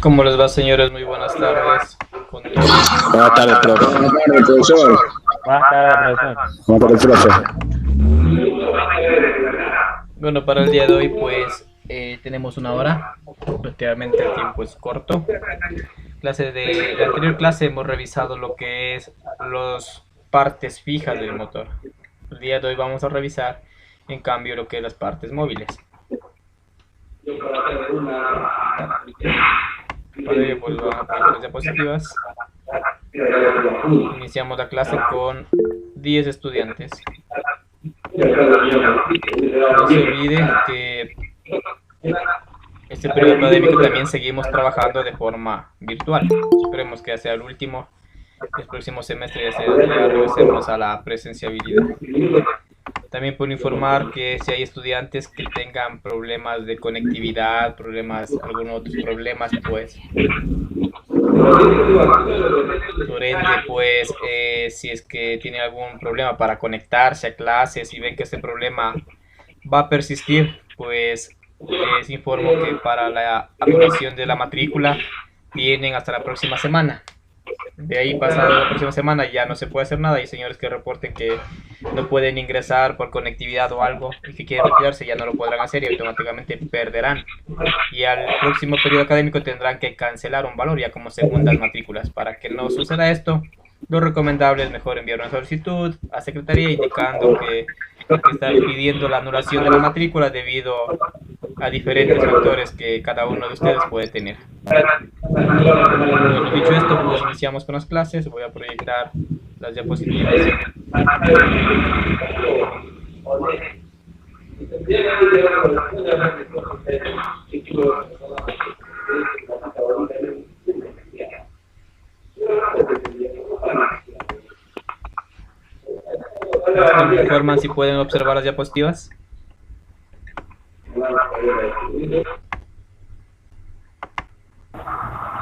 ¿Cómo les va, señores? Muy buenas tardes. Buenas tardes, profe. Buenas tardes, profesor. Buenas tardes, profesor. Buenas tardes, profe. Bueno, para el día de hoy, pues tenemos una hora. Prácticamente el tiempo es corto. La anterior clase hemos revisado lo que es las partes fijas del motor. El día de hoy vamos a revisar, en cambio, lo que es las partes móviles. Para ello, pues vamos a poner las diapositivas. Iniciamos la clase con 10 estudiantes. No se olvide que este periodo académico también seguimos trabajando de forma virtual. Esperemos que sea el último. El próximo semestre ya regresemos a la presenciabilidad. También puedo informar que si hay estudiantes que tengan problemas de conectividad, algunos otros problemas, pues por ende, pues si es que tienen algún problema para conectarse a clases y ven que este problema va a persistir, pues les informo que para la aprobación de la matrícula tienen hasta la próxima semana. De ahí pasada la próxima semana ya no se puede hacer nada. Hay señores que reporten que no pueden ingresar por conectividad o algo y que quieren retirarse, ya no lo podrán hacer y automáticamente perderán. Y al próximo periodo académico tendrán que cancelar un valor ya como segundas matrículas. Para que no suceda esto, lo recomendable es mejor enviar una solicitud a Secretaría indicando que están pidiendo la anulación de la matrícula debido a diferentes factores que cada uno de ustedes puede tener. Bueno, dicho esto, pues iniciamos con las clases. Voy a proyectar las diapositivas. ¿Me informan si pueden observar las diapositivas?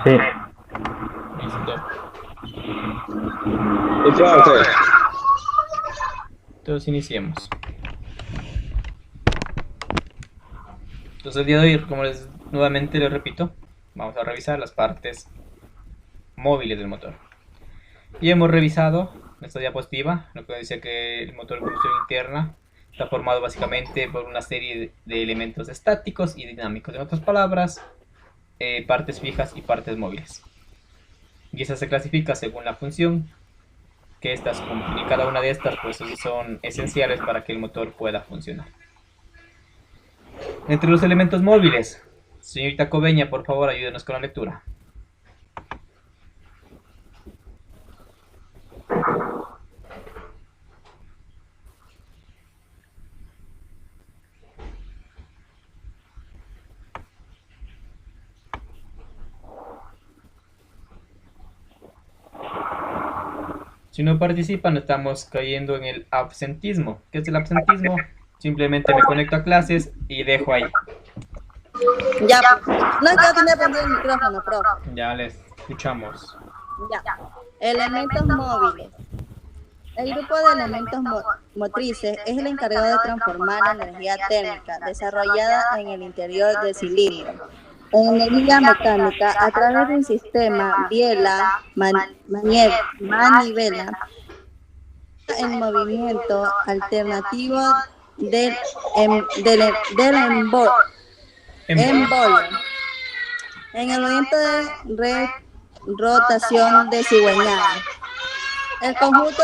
Sí. Listo. Entonces iniciemos. Entonces el día de hoy, nuevamente les repito, vamos a revisar las partes móviles del motor. Y hemos revisado esta diapositiva, lo que dice que el motor de combustión interna está formado básicamente por una serie de elementos estáticos y dinámicos. En otras palabras, partes fijas y partes móviles. Y esa se clasifica según la función, que y cada una de estas pues son esenciales para que el motor pueda funcionar. Entre los elementos móviles, señorita Cobeña, por favor, ayúdenos con la lectura. Si no participan, estamos cayendo en el absentismo. ¿Qué es el absentismo? Simplemente me conecto a clases y dejo ahí. Ya, no, ya tenía prendido el micrófono, profe. Ya les escuchamos. Ya. Elementos móviles. El grupo de elementos motrices es el encargado de transformar la energía térmica desarrollada en el interior del cilindro en energía mecánica a través de un sistema biela, manivela, el movimiento alternativo del embolo, en el movimiento de rotación de cigüeñal. El conjunto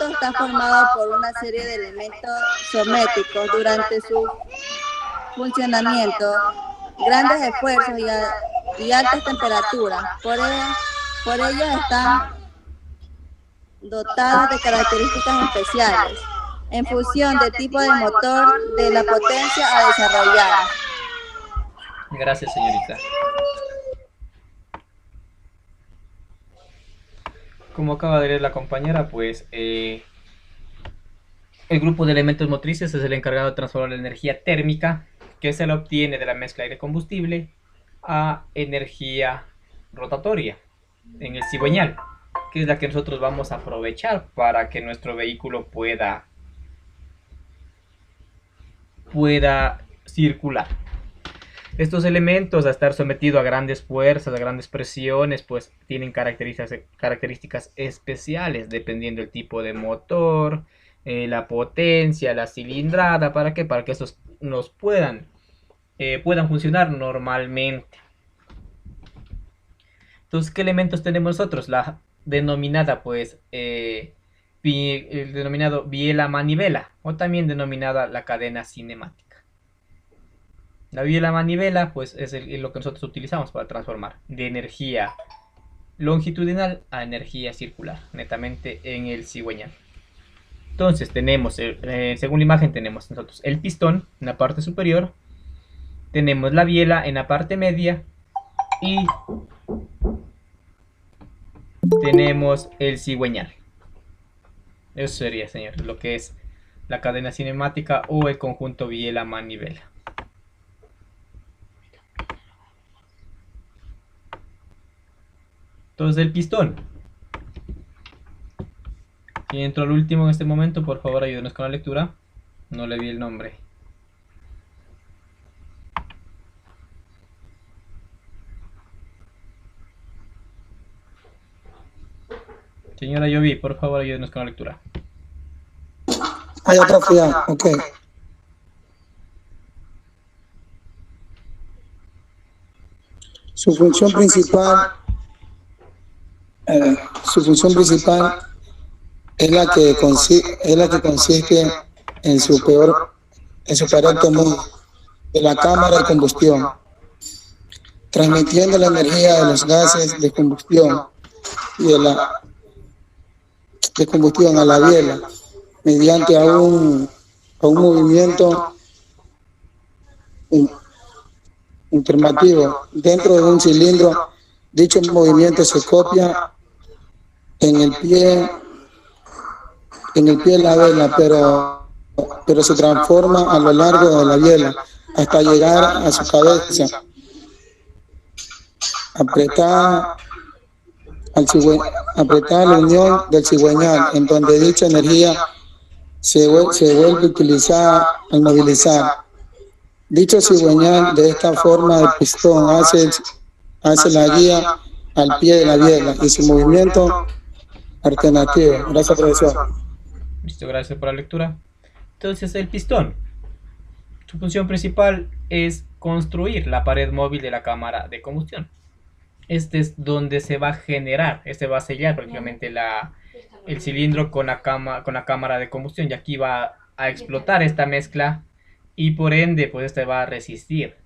está formado por una serie de elementos sométricos durante su funcionamiento. Grandes esfuerzos y altas temperaturas. Por ello están dotados de características especiales en función del tipo de motor, de la potencia a desarrollar. Gracias, señorita. Como acaba de leer la compañera, pues el grupo de elementos motrices es el encargado de transformar la energía térmica que se la obtiene de la mezcla aire-combustible a energía rotatoria en el cigüeñal, que es la que nosotros vamos a aprovechar para que nuestro vehículo pueda circular. Estos elementos, al estar sometidos a grandes fuerzas, a grandes presiones, pues tienen características especiales dependiendo del tipo de motor, la potencia, la cilindrada. ¿Para qué? Para que estos puedan funcionar normalmente. Entonces, ¿qué elementos tenemos nosotros? La denominada, pues, el denominado biela manivela, o también denominada la cadena cinemática. La biela manivela, pues, es lo que nosotros utilizamos para transformar de energía longitudinal a energía circular, netamente en el cigüeñal. Entonces, tenemos, según la imagen, tenemos nosotros el pistón en la parte superior, tenemos la biela en la parte media y tenemos el cigüeñal. Eso sería, señores, lo que es la cadena cinemática o el conjunto biela-manivela. Entonces, el pistón. Y entro al último en este momento, por favor, ayúdenos con la lectura. No le vi el nombre. Señora Yovi, por favor, ayúdenos con la lectura. Hay otra fría, ok. Su función principal, es la que consiste en su peor modo de la cámara de combustión, transmitiendo la energía de los gases de combustión y de combustión a la biela mediante a un movimiento informativo dentro de un cilindro. Dicho movimiento se copia en el pie de la vela, pero se transforma a lo largo de la biela hasta llegar a su cabeza, apretada la unión del cigüeñal, en donde dicha energía se vuelve utilizada al movilizar. Dicho cigüeñal, de esta forma el pistón hace la guía al pie de la biela y su movimiento alternativo. Gracias, profesor. Listo, gracias por la lectura. Entonces, el pistón. Su función principal es construir la pared móvil de la cámara de combustión. Este es donde se va a generar, va a sellar prácticamente el cilindro con la cámara de combustión, y aquí va a explotar esta mezcla y por ende pues este va a resistir.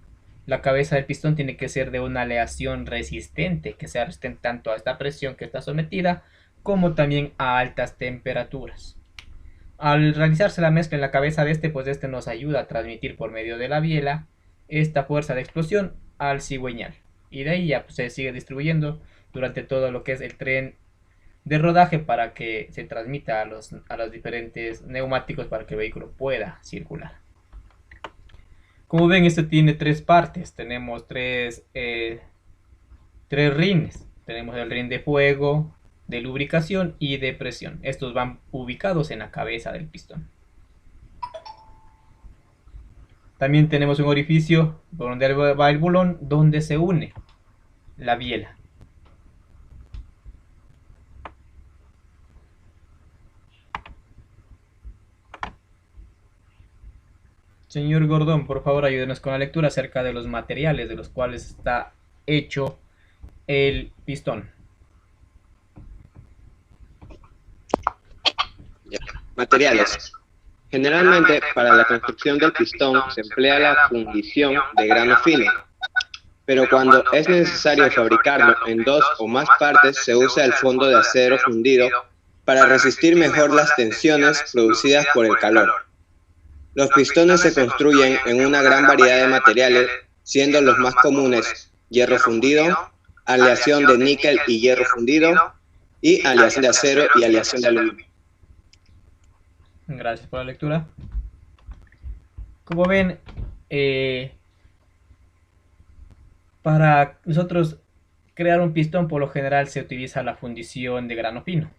La cabeza del pistón tiene que ser de una aleación resistente, que sea resistente tanto a esta presión que está sometida como también a altas temperaturas. Al realizarse la mezcla en la cabeza de pues este nos ayuda a transmitir por medio de la biela esta fuerza de explosión al cigüeñal, y de ahí ya pues, se sigue distribuyendo durante todo lo que es el tren de rodaje para que se transmita a los diferentes neumáticos para que el vehículo pueda circular. Como ven, esto tiene tres partes. Tenemos tres rines. Tenemos el rin de fuego, de lubricación y de presión. Estos van ubicados en la cabeza del pistón. También tenemos un orificio por donde va el bulón, donde se une la biela. Señor Gordón, por favor ayúdenos con la lectura acerca de los materiales de los cuales está hecho el pistón. Materiales. Generalmente, para la construcción del pistón se emplea la fundición de grano fino, pero cuando es necesario fabricarlo en dos o más partes se usa el fondo de acero fundido para resistir mejor las tensiones producidas por el calor. Los pistones se construyen en una gran variedad de materiales, siendo los más comunes hierro fundido, aleación de níquel y hierro fundido, y aleación de acero y aleación de aluminio. Gracias por la lectura. Como ven, para nosotros crear un pistón por lo general se utiliza la fundición de grano fino.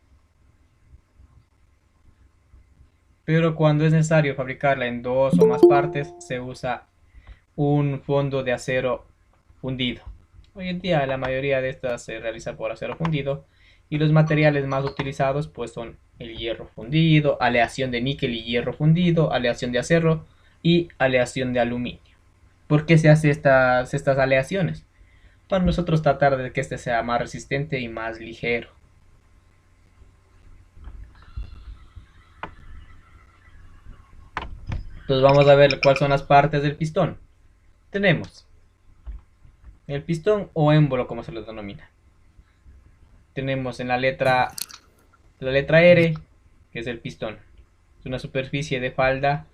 Pero cuando es necesario fabricarla en dos o más partes se usa un fondo de acero fundido. Hoy en día la mayoría de estas se realiza por acero fundido y los materiales más utilizados pues son el hierro fundido, aleación de níquel y hierro fundido, aleación de acero y aleación de aluminio. ¿Por qué se hace estas aleaciones? Para nosotros tratar de que este sea más resistente y más ligero. Entonces vamos a ver cuáles son las partes del pistón. Tenemos el pistón o émbolo, como se lo denomina. Tenemos en la letra R, que es el pistón. Es una superficie de falda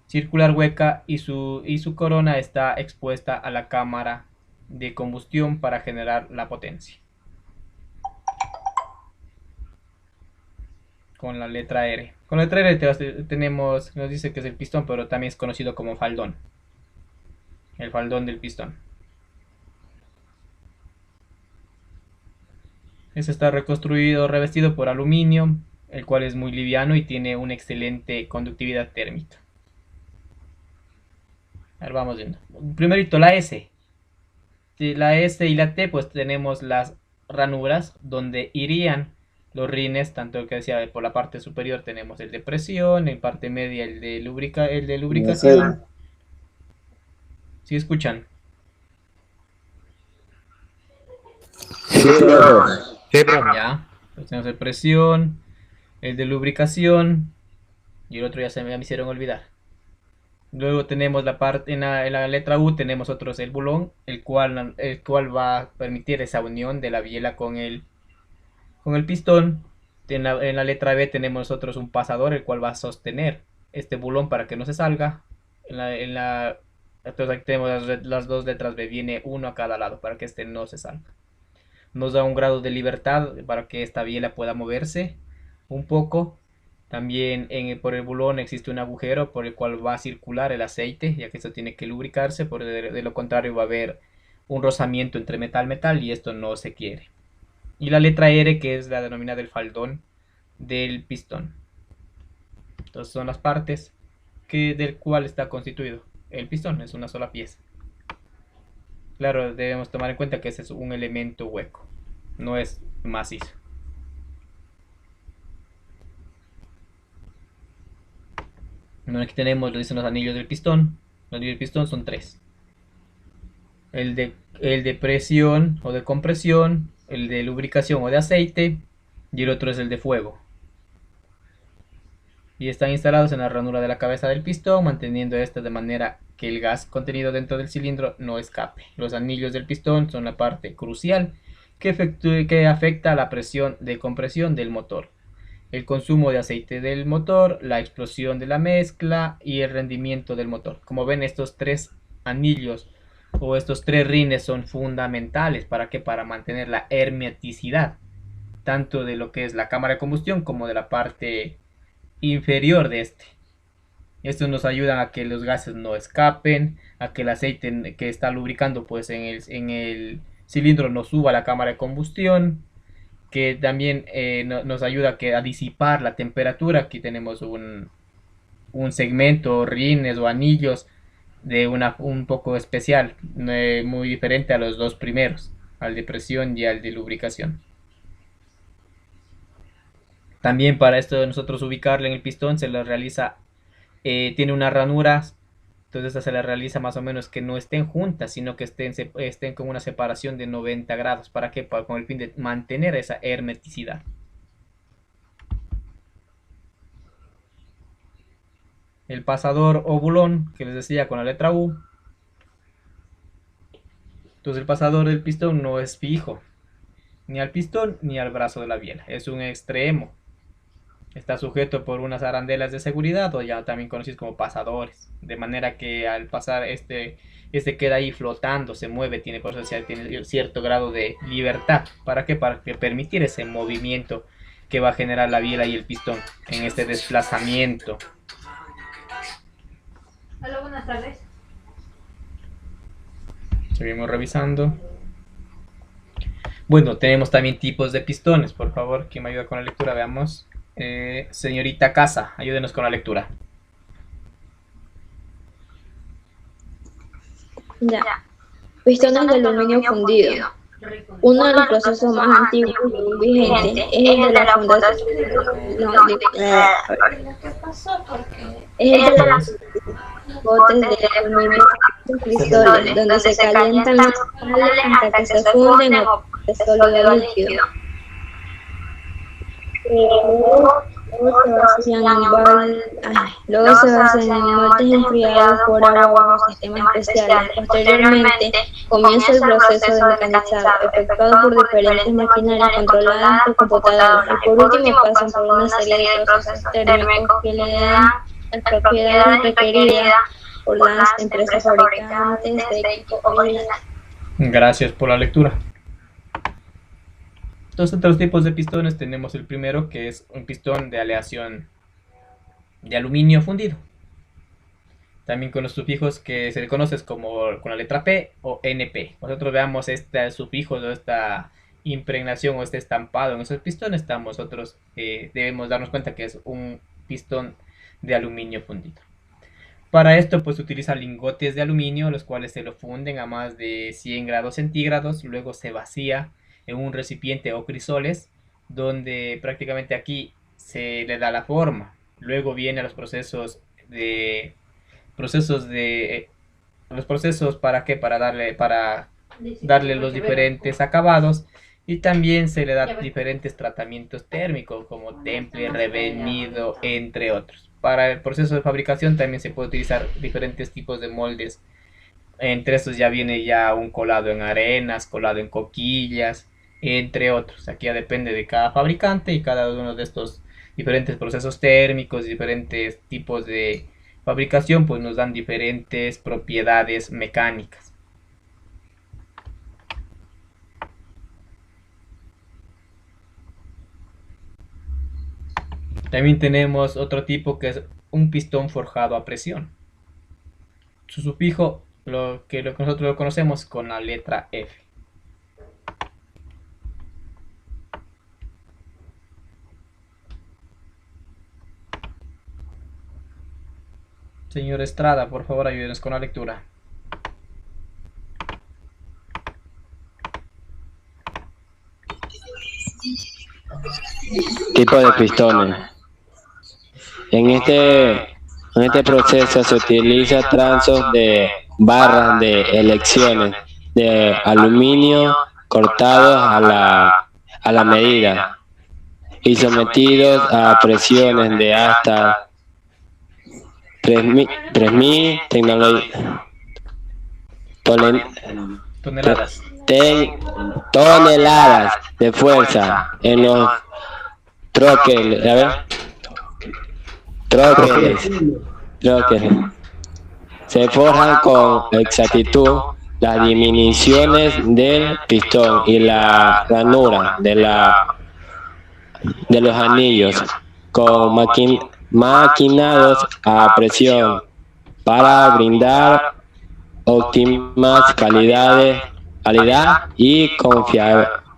circular hueca y su corona está expuesta a la cámara de combustión para generar la potencia. Con la letra R. Con la letra R tenemos, nos dice que es el pistón, pero también es conocido como faldón. El faldón del pistón. Este está revestido por aluminio, el cual es muy liviano y tiene una excelente conductividad térmica. A ver, vamos viendo. Primerito la S. La S y la T, pues tenemos las ranuras donde irían los rines, tanto que decía por la parte superior tenemos el de presión, en parte media el de lubricación. ¿Sí escuchan? Sí, Ya. Pues tenemos el presión, el de lubricación y el otro ya me hicieron olvidar. Luego tenemos la parte en la letra U tenemos el bulón, el cual va a permitir esa unión de la biela con el pistón. En la letra B tenemos nosotros un pasador, el cual va a sostener este bulón para que no se salga. Entonces aquí tenemos las dos letras B, viene uno a cada lado para que este no se salga. Nos da un grado de libertad para que esta biela pueda moverse un poco. También por el bulón existe un agujero por el cual va a circular el aceite, ya que esto tiene que lubricarse, de lo contrario va a haber un rozamiento entre metal y esto no se quiere. Y la letra R, que es la denominada del faldón del pistón. Entonces son las partes del cual está constituido. El pistón es una sola pieza. Claro, debemos tomar en cuenta que ese es un elemento hueco, no es macizo. Aquí tenemos, lo dicen los anillos del pistón. Los anillos del pistón son 3. El de presión o de compresión, el de lubricación o de aceite, y el otro es el de fuego. Y están instalados en la ranura de la cabeza del pistón, manteniendo esta de manera que el gas contenido dentro del cilindro no escape. Los anillos del pistón son la parte crucial que afecta a la presión de compresión del motor, el consumo de aceite del motor, la explosión de la mezcla y el rendimiento del motor. Como ven, estos 3 anillos o estos 3 rines son fundamentales para mantener la hermeticidad tanto de lo que es la cámara de combustión como de la parte inferior de este. Estos nos ayudan a que los gases no escapen, a que el aceite que está lubricando pues en el cilindro no suba a la cámara de combustión, que también nos ayuda a disipar la temperatura. Aquí tenemos un segmento, rines o anillos de un poco especial, muy diferente a los dos primeros, al de presión y al de lubricación. También para esto de nosotros ubicarle en el pistón se le realiza, tiene unas ranuras, entonces esta se le realiza más o menos que no estén juntas, sino que estén con una separación de 90 grados. ¿Para qué? Con el fin de mantener esa hermeticidad. El pasador o bulón, que les decía con la letra U. Entonces el pasador del pistón no es fijo, ni al pistón ni al brazo de la biela, es un extremo. Está sujeto por unas arandelas de seguridad o ya también conocidos como pasadores, de manera que al pasar este queda ahí flotando, se mueve, tiene cierto grado de libertad. ¿Para qué? Para permitir ese movimiento que va a generar la biela y el pistón en este desplazamiento. Hola, buenas tardes. Seguimos revisando. Bueno, tenemos también tipos de pistones. Por favor, ¿quién me ayuda con la lectura? Veamos. Señorita Casa, ayúdenos con la lectura. Ya. Pistones de aluminio fundido. Uno de los procesos más antiguos y vigentes es el de la fundación. Es el de los botes de aluminio pistones, donde se calientan los metales hasta que se funden o de sólido líquido. Luego se vacían en moldes enfriados por agua bajo sistemas especiales. Posteriormente comienza el proceso de mecanizado, efectuado por diferentes maquinarias controladas por computadoras, y por último pasan por una serie de procesos térmicos que le dan las propiedades requeridas por las empresas fabricantes de equipo original. Gracias por la lectura. Entonces, entre los tipos de pistones tenemos el primero, que es un pistón de aleación de aluminio fundido. También con los sufijos que se le conoce como con la letra P o NP. Nosotros veamos este sufijo o esta impregnación o este estampado en esos pistones, nosotros debemos darnos cuenta que es un pistón de aluminio fundido. Para esto pues se utilizan lingotes de aluminio, los cuales se lo funden a más de 100 grados centígrados, luego se vacía en un recipiente o crisoles, donde prácticamente aquí se le da la forma. Luego vienen los procesos para qué, para darle los diferentes acabados, y también se le da diferentes tratamientos térmicos como temple, revenido, entre otros. Para el proceso de fabricación también se puede utilizar diferentes tipos de moldes. Entre estos ya viene ya un colado en arenas, colado en coquillas, entre otros. Aquí ya depende de cada fabricante, y cada uno de estos diferentes procesos térmicos, diferentes tipos de fabricación, pues nos dan diferentes propiedades mecánicas. También tenemos otro tipo que es un pistón forjado a presión. Su sufijo, lo que nosotros lo conocemos con la letra F. Señor Estrada, por favor, ayúdenos con la lectura. Tipo de pistones. En este proceso se utiliza transos de barras de elecciones de aluminio cortados a la medida y sometidos a presiones de hasta 3.000 toneladas de fuerza en los troqueles. Se forjan con exactitud las dimensiones del pistón y la ranura de los anillos, con maquinados a presión para brindar óptimas calidad y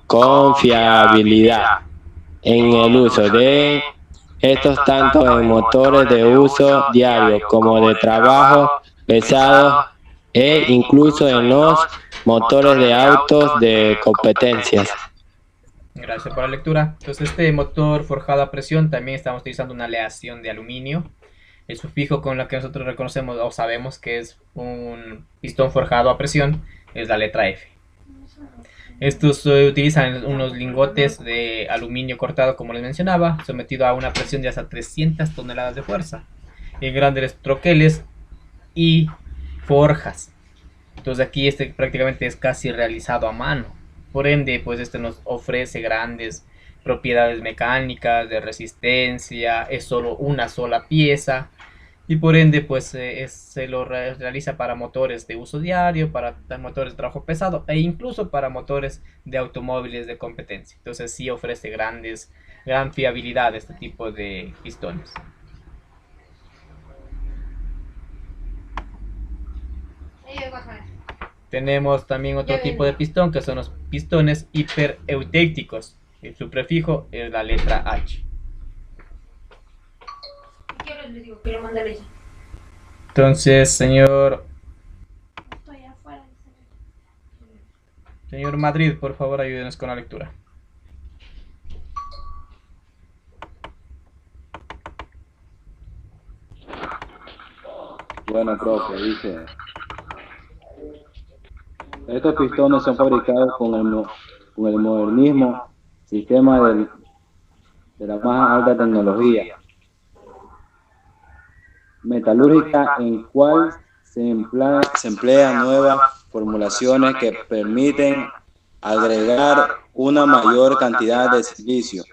confiabilidad en el uso de estos, tanto en motores de uso diario como de trabajo pesado, e incluso en los motores de autos de competencias. Gracias por la lectura. Entonces, este motor forjado a presión también estamos utilizando una aleación de aluminio. El sufijo con la que nosotros reconocemos o sabemos que es un pistón forjado a presión es la letra F. Estos se utilizan en unos lingotes de aluminio cortado, como les mencionaba, sometido a una presión de hasta 300 toneladas de fuerza, en grandes troqueles y forjas. Entonces aquí prácticamente es casi realizado a mano. Por ende, pues nos ofrece grandes propiedades mecánicas, de resistencia, es solo una sola pieza, y por ende pues se lo realiza para motores de uso diario, para motores de trabajo pesado, e incluso para motores de automóviles de competencia. Entonces sí ofrece gran fiabilidad este tipo de pistones. Tenemos también otro tipo de pistón, que son los pistones hipereutécticos. Su prefijo es la letra H. Entonces, señor Señor Madrid, por favor, ayúdenos con la lectura. Bueno, profe, dice, estos pistones son fabricados con el modernismo, sistema de la más alta tecnología metalúrgica, en cual se emplean nuevas formulaciones que permiten agregar una mayor cantidad de silicio,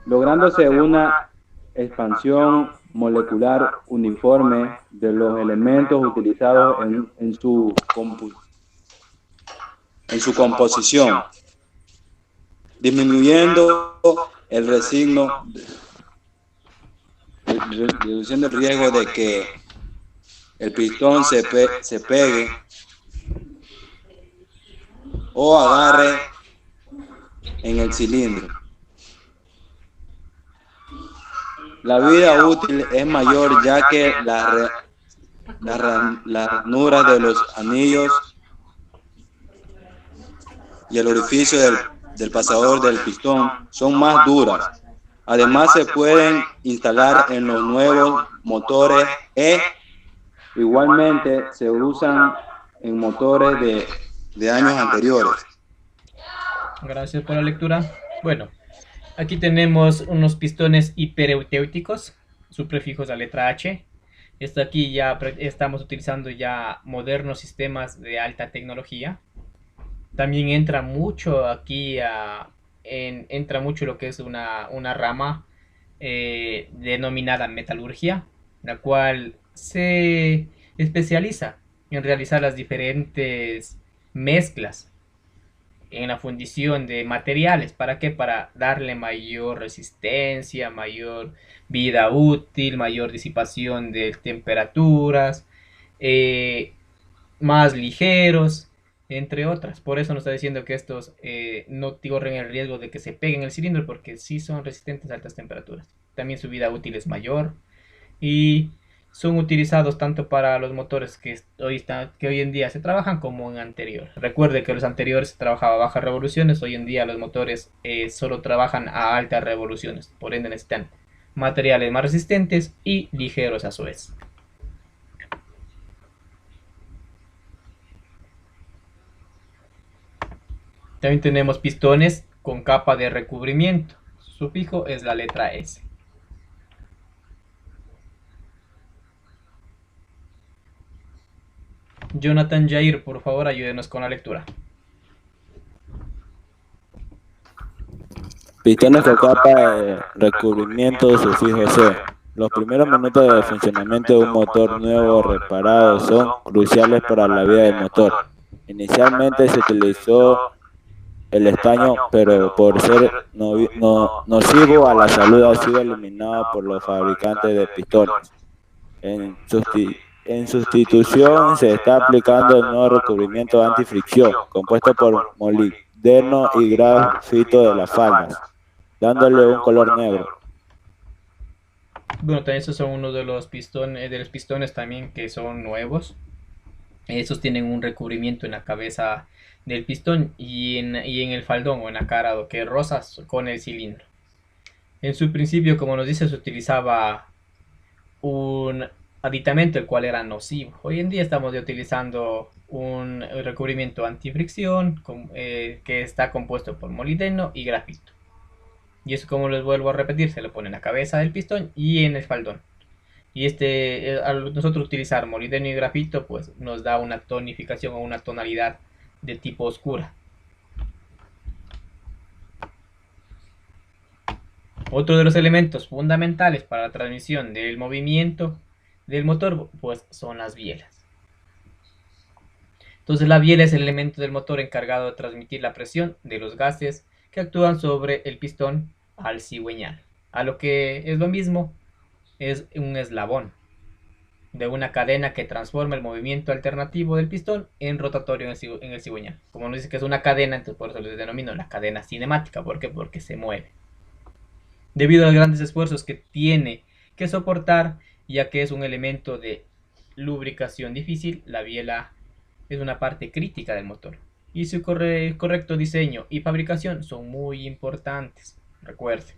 lográndose una expansión molecular uniforme de los elementos utilizados en su composición, disminuyendo el reduciendo el riesgo de que el pistón se pegue o agarre en el cilindro. La vida útil es mayor, ya que las ranuras de los anillos y el orificio del pasador del pistón son más duras. Además, se pueden instalar en los nuevos motores e igualmente se usan en motores de años anteriores. Gracias por la lectura. Bueno, aquí tenemos unos pistones hipereutéuticos, su prefijo es la letra H. Esto aquí ya estamos utilizando ya modernos sistemas de alta tecnología. También entra mucho aquí entra mucho lo que es una rama denominada metalurgia, la cual se especializa en realizar las diferentes mezclas en la fundición de materiales. ¿Para qué? Para darle mayor resistencia, mayor vida útil, mayor disipación de temperaturas, más ligeros, entre otras. Por eso nos está diciendo que estos no corren el riesgo de que se peguen el cilindro, porque sí son resistentes a altas temperaturas. También su vida útil es mayor y son utilizados tanto para los motores que hoy en día se trabajan como en anterior. Recuerde que los anteriores se trabajaba a bajas revoluciones, hoy en día los motores solo trabajan a altas revoluciones, por ende necesitan materiales más resistentes y ligeros a su vez. También tenemos pistones con capa de recubrimiento. Su sufijo es la letra S. Jonathan Jair, por favor, ayúdenos con la lectura. Pistones con capa de recubrimiento, sufijo C. Los primeros minutos de funcionamiento de un motor nuevo o reparado son cruciales para la vida del motor. Inicialmente se utilizó el estaño, pero por ser nocivo a la salud ha sido eliminado por los fabricantes de pistones. En sustitución se está aplicando el nuevo recubrimiento antifricción, compuesto por molibdeno y grafito de las faldas, dándole un color negro. Bueno, también estos son uno de los pistones también que son nuevos. Estos tienen un recubrimiento en la cabeza del pistón y en el faldón o en la cara, que rozas con el cilindro. En su principio, como nos dice, se utilizaba un aditamento el cual era nocivo. Hoy en día estamos utilizando un recubrimiento antifricción que está compuesto por molibdeno y grafito. Y eso, como les vuelvo a repetir, se lo pone en la cabeza del pistón y en el faldón. Y al nosotros utilizar molibdeno y grafito, pues nos da una tonificación o una tonalidad de tipo oscura. Otro de los elementos fundamentales para la transmisión del movimiento del motor, pues son las bielas. Entonces la biela es el elemento del motor encargado de transmitir la presión de los gases que actúan sobre el pistón al cigüeñal. A lo que es lo mismo, es un eslabón de una cadena que transforma el movimiento alternativo del pistón en rotatorio en el cigüeñal. Como nos dice que es una cadena, entonces por eso les denomino la cadena cinemática. ¿Por qué? Porque se mueve. Debido a los grandes esfuerzos que tiene que soportar, ya que es un elemento de lubricación difícil, la biela es una parte crítica del motor y su correcto diseño y fabricación son muy importantes. Recuerden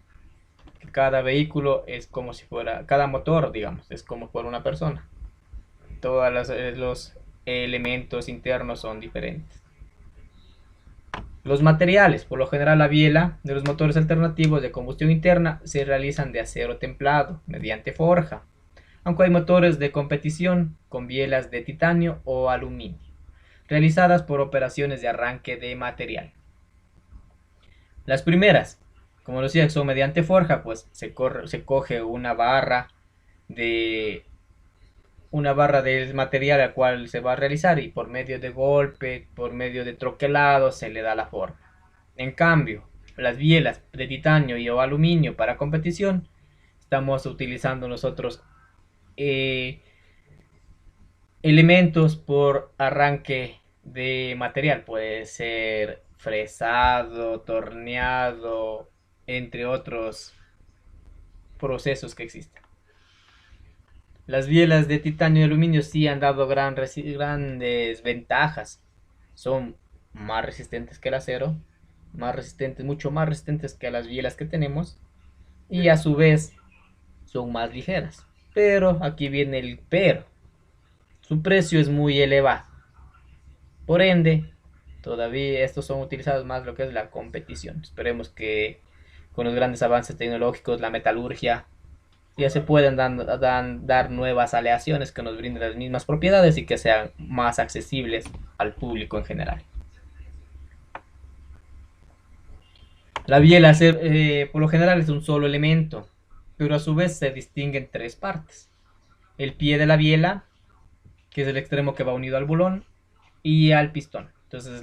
que cada vehículo es como si fuera, cada motor, digamos, es como por una persona. Todos los elementos internos son diferentes. Los materiales, por lo general la biela de los motores alternativos de combustión interna se realizan de acero templado mediante forja, aunque hay motores de competición con bielas de titanio o aluminio, realizadas por operaciones de arranque de material. Las primeras, como decía, son mediante forja, pues se coge una barra del material al cual se va a realizar y por medio de golpe, por medio de troquelado se le da la forma. En cambio, las bielas de titanio y o aluminio para competición, estamos utilizando nosotros elementos por arranque de material, puede ser fresado, torneado, entre otros procesos que existen. Las bielas de titanio y aluminio sí han dado grandes ventajas. Son más resistentes que el acero, mucho más resistentes que las bielas que tenemos, y a su vez son más ligeras. Pero aquí viene el pero. Su precio es muy elevado. Por ende, todavía estos son utilizados más lo que es la competición. Esperemos que con los grandes avances tecnológicos, la metalurgia, ya se pueden dar nuevas aleaciones que nos brinden las mismas propiedades y que sean más accesibles al público en general. La biela por lo general es un solo elemento, pero a su vez se distinguen tres partes. El pie de la biela, que es el extremo que va unido al bulón y al pistón. Entonces es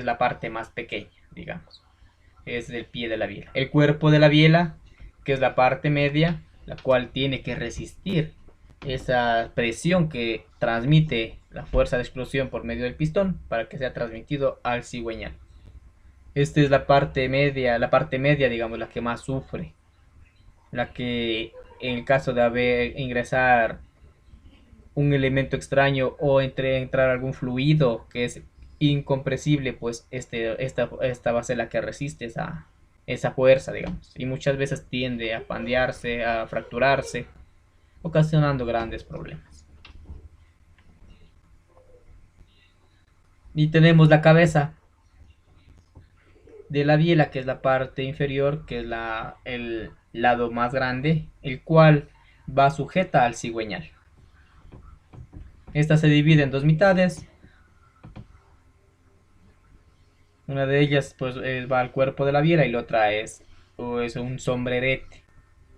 la parte más pequeña, digamos. Es el pie de la biela. El cuerpo de la biela, que es la parte media, la cual tiene que resistir esa presión que transmite la fuerza de explosión por medio del pistón para que sea transmitido al cigüeñal. Esta es la parte media, digamos, la que más sufre, la que en el caso de ingresar un elemento extraño o entrar algún fluido que es incompresible, pues esta va a ser la que resiste esa fuerza, digamos, y muchas veces tiende a pandearse, a fracturarse, ocasionando grandes problemas. Y tenemos la cabeza de la biela, que es la parte inferior, que es el lado más grande, el cual va sujeta al cigüeñal. Esta se divide en dos mitades. Una de ellas pues va al cuerpo de la biela y la otra es un sombrerete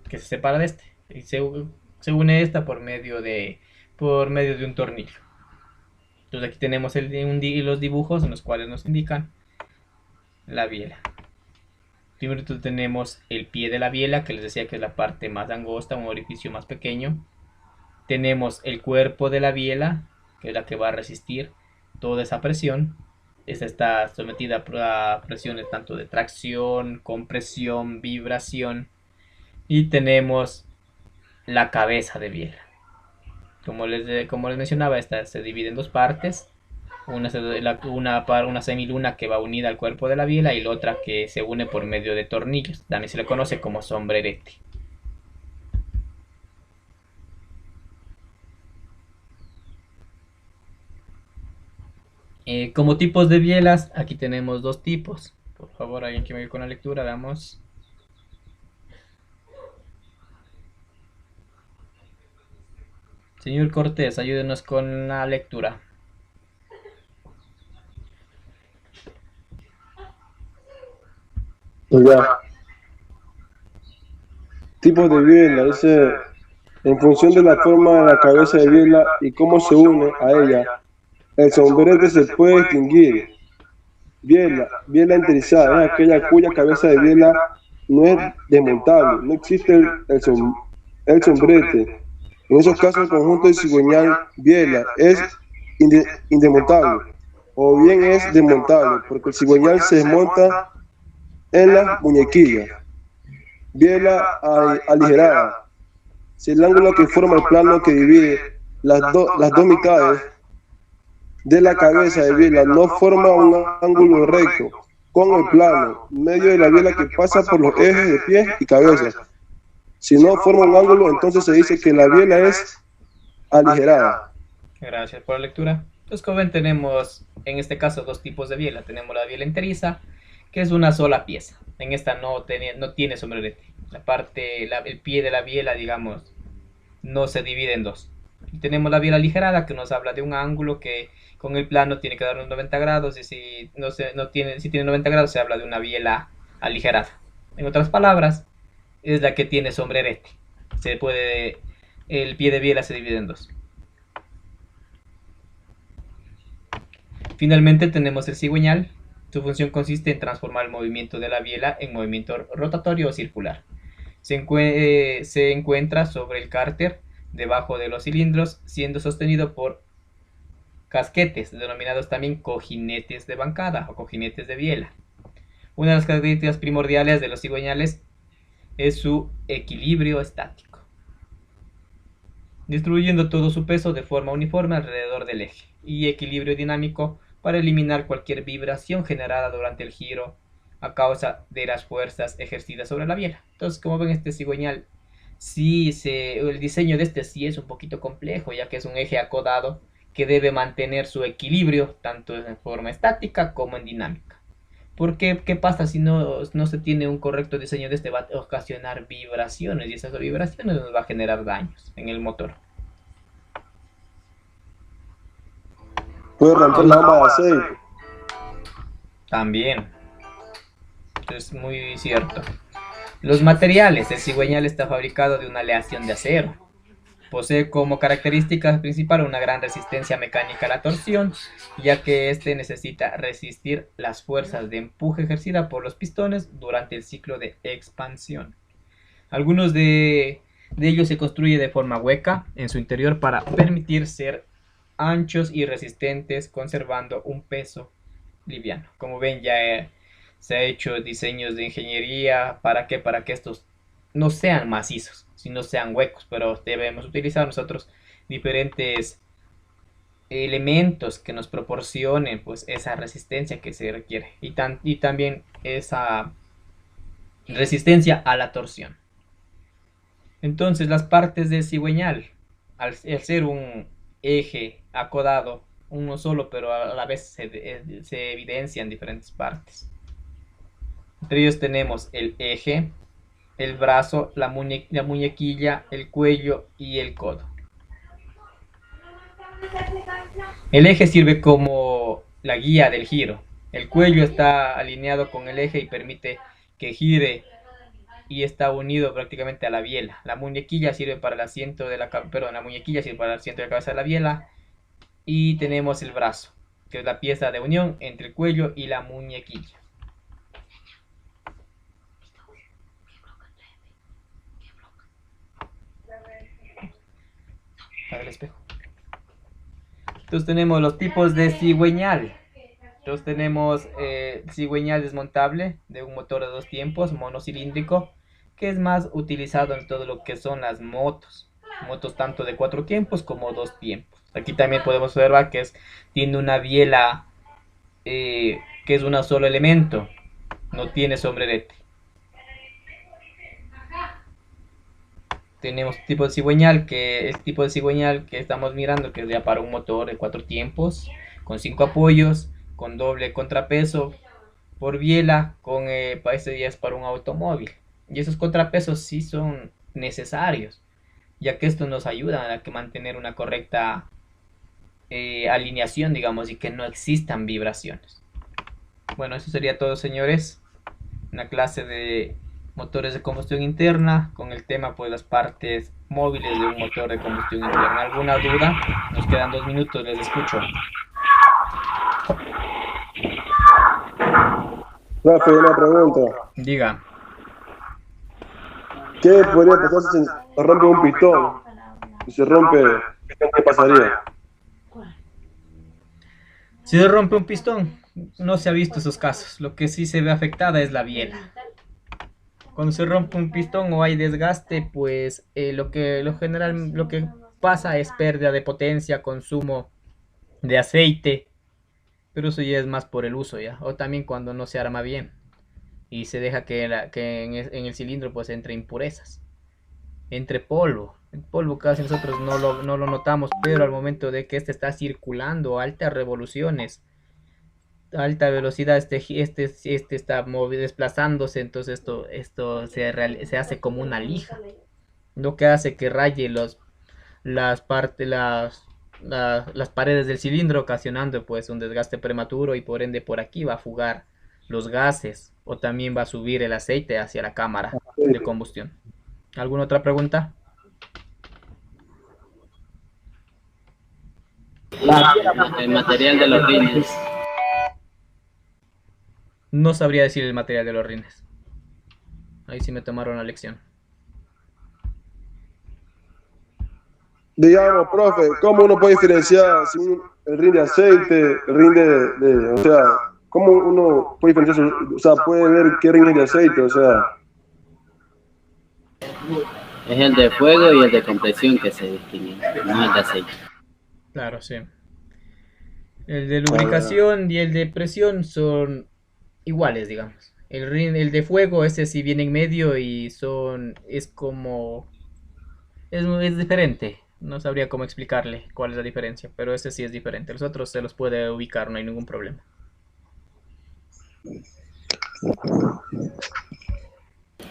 que se separa de este y se une esta por medio de un tornillo. Entonces aquí tenemos los dibujos en los cuales nos indican la biela. Primero tenemos el pie de la biela, que les decía que es la parte más angosta, un orificio más pequeño. Tenemos el cuerpo de la biela, que es la que va a resistir toda esa presión. Esta está sometida a presiones tanto de tracción, compresión, vibración. Y tenemos la cabeza de biela. Como les mencionaba, esta se divide en dos partes. Una semiluna que va unida al cuerpo de la biela y la otra que se une por medio de tornillos. También se le conoce como sombrerete. Como tipos de bielas, aquí tenemos dos tipos. Por favor, alguien que me ayude con la lectura, veamos. Señor Cortés, ayúdenos con la lectura. Ya. Tipos de biela, dice, en función de la forma de la cabeza de biela y cómo se une a ella, el sombrerete se puede distinguir. Biela enterizada es aquella cuya cabeza de biela no es desmontable, no existe el sombrerete. En esos casos el conjunto de cigüeñal biela es indesmontable, o bien es desmontable, porque el cigüeñal se desmonta en las muñequillas. Biela aligerada. Si el ángulo que forma el plano que divide las dos mitades de la cabeza de biela no forma un ángulo recto con el plano medio de la biela que pasa por los ejes de pies y cabeza. Si no forma un ángulo, entonces se dice que la biela es aligerada. Gracias por la lectura. Entonces, como ven, tenemos en este caso dos tipos de biela. Tenemos la biela enteriza, que es una sola pieza. En esta no tiene sombrerete. El pie de la biela, digamos, no se divide en dos. Y tenemos la biela aligerada, que nos habla de un ángulo que con el plano tiene que dar unos 90 grados. Y si tiene 90 grados, se habla de una biela aligerada. En otras palabras, es la que tiene sombrerete. El pie de biela se divide en dos. Finalmente tenemos el cigüeñal. Su función consiste en transformar el movimiento de la biela en movimiento rotatorio o circular. Se encuentra sobre el cárter, debajo de los cilindros, siendo sostenido por casquetes, denominados también cojinetes de bancada o cojinetes de biela. Una de las características primordiales de los cigüeñales es su equilibrio estático, distribuyendo todo su peso de forma uniforme alrededor del eje, y equilibrio dinámico para eliminar cualquier vibración generada durante el giro a causa de las fuerzas ejercidas sobre la biela. Entonces, como ven, este cigüeñal, el diseño de este sí es un poquito complejo, ya que es un eje acodado que debe mantener su equilibrio tanto en forma estática como en dinámica. ¿Por qué? ¿Qué pasa si no se tiene un correcto diseño de este? Va a ocasionar vibraciones, y esas vibraciones nos va a generar daños en el motor. Puede romper la bomba de aceite. También. Esto es muy cierto. Los materiales. El cigüeñal está fabricado de una aleación de acero. Posee como característica principal una gran resistencia mecánica a la torsión, ya que este necesita resistir las fuerzas de empuje ejercidas por los pistones durante el ciclo de expansión. Algunos de ellos se construyen de forma hueca en su interior para permitir ser anchos y resistentes, conservando un peso liviano. Como ven, ya se ha hecho diseños de ingeniería para que estos no sean macizos, sino sean huecos, pero debemos utilizar nosotros diferentes elementos que nos proporcionen pues esa resistencia que se requiere, y también esa resistencia a la torsión. Entonces, las partes del cigüeñal, al ser un eje acodado, uno solo, pero a la vez se evidencian diferentes partes. Entre ellos tenemos el eje, el brazo, la muñequilla, el cuello y el codo. El eje sirve como la guía del giro. El cuello está alineado con el eje y permite que gire, y está unido prácticamente a la biela. La muñequilla sirve para el asiento de la cabeza de la biela. Y tenemos el brazo, que es la pieza de unión entre el cuello y la muñequilla. Para el espejo. Entonces tenemos los tipos de cigüeñal. Entonces tenemos cigüeñal desmontable de un motor de 2 tiempos, monocilíndrico, que es más utilizado en todo lo que son las motos tanto de 4 tiempos como 2 tiempos. Aquí también podemos observar que tiene una biela que es un solo elemento, no tiene sombrerete. Tenemos el tipo de cigüeñal que estamos mirando, que es ya para un motor de 4 tiempos, con 5 apoyos, con doble contrapeso por biela, este ya es para un automóvil. Y esos contrapesos sí son necesarios, ya que esto nos ayuda a mantener una correcta alineación, digamos, y que no existan vibraciones. Bueno, eso sería todo, señores. Una clase de motores de combustión interna con el tema pues las partes móviles de un motor de combustión interna. ¿Alguna duda? Nos quedan 2 minutos, les escucho. Rafa, una pregunta. Diga. ¿Qué podría pasar si se rompe un pistón? Si se rompe, ¿qué pasaría? Si se rompe un pistón, no se ha visto esos casos. Lo que sí se ve afectada es la biela. Cuando se rompe un pistón o hay desgaste, pues lo que pasa es pérdida de potencia, consumo de aceite, pero eso ya es más por el uso ya, o también cuando no se arma bien y se deja que en el cilindro pues entre impurezas, entre polvo. El polvo casi nosotros no lo notamos, pero al momento de que este está circulando a altas revoluciones, a alta velocidad, este está desplazándose, entonces esto se hace como una lija, lo que hace que raye las paredes del cilindro, ocasionando pues un desgaste prematuro, y por ende por aquí va a fugar los gases, o también va a subir el aceite hacia la cámara de combustión. ¿Alguna otra pregunta? El material de los rines. No sabría decir el material de los rines. Ahí sí me tomaron la lección. Digamos, profe, ¿cómo uno puede diferenciar si el rin de aceite, el rin o sea, cómo uno puede diferenciar, o sea, puede ver qué rin es de aceite, o sea? Es el de fuego y el de compresión que se distinguen, no el de aceite. Claro, sí. El de lubricación y el de presión son iguales, digamos. El de fuego, ese sí viene en medio y es diferente. No sabría cómo explicarle cuál es la diferencia, pero ese sí es diferente. Los otros se los puede ubicar, no hay ningún problema.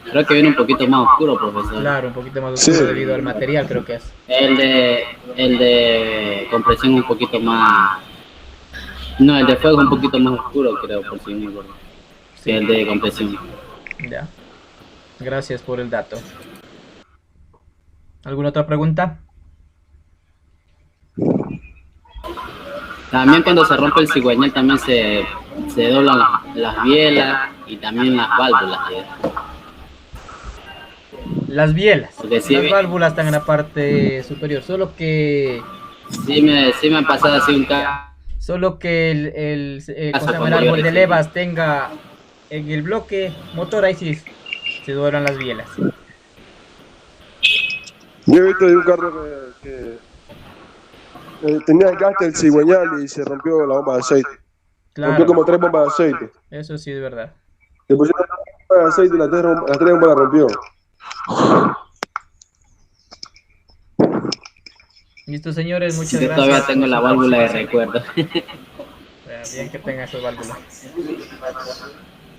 Creo que viene un poquito más oscuro, profesor. Claro, un poquito más oscuro debido al material, creo que es. El de compresión un poquito más... No, el de fuego es un poquito más oscuro, creo, por si me acuerdo. Sí, el de compresión. Ya. Gracias por el dato. ¿Alguna otra pregunta? También cuando se rompe el cigüeñal también se doblan las bielas y también las válvulas. Las bielas. Sí, las válvulas están en la parte superior, solo que... Sí me han pasado así un caso. Solo que el árbol de levas tenga en el bloque motor, ahí sí se doblan las bielas. Yo he visto de un carro que tenía el gaste del cigüeñal y se rompió la bomba de aceite. Claro. Rompió como 3 bombas de aceite. Eso sí es verdad. Le pusieron la bomba de aceite y las 3 bombas la rompió. Listo, señores, muchas Yo gracias. Todavía tengo la válvula de recuerdo. Bien que tenga esa válvula.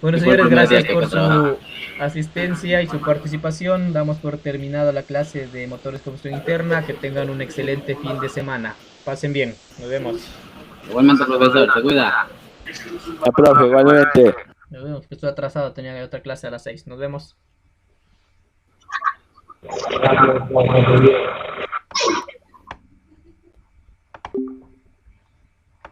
Bueno, señores, gracias por su asistencia y su participación. Damos por terminada la clase de motores de combustión interna. Que tengan un excelente fin de semana. Pasen bien. Nos vemos. Igualmente, profesor. Se cuida. La profe, igualmente. Nos vemos. Estoy atrasado. Tenía otra clase a las 6. Nos vemos.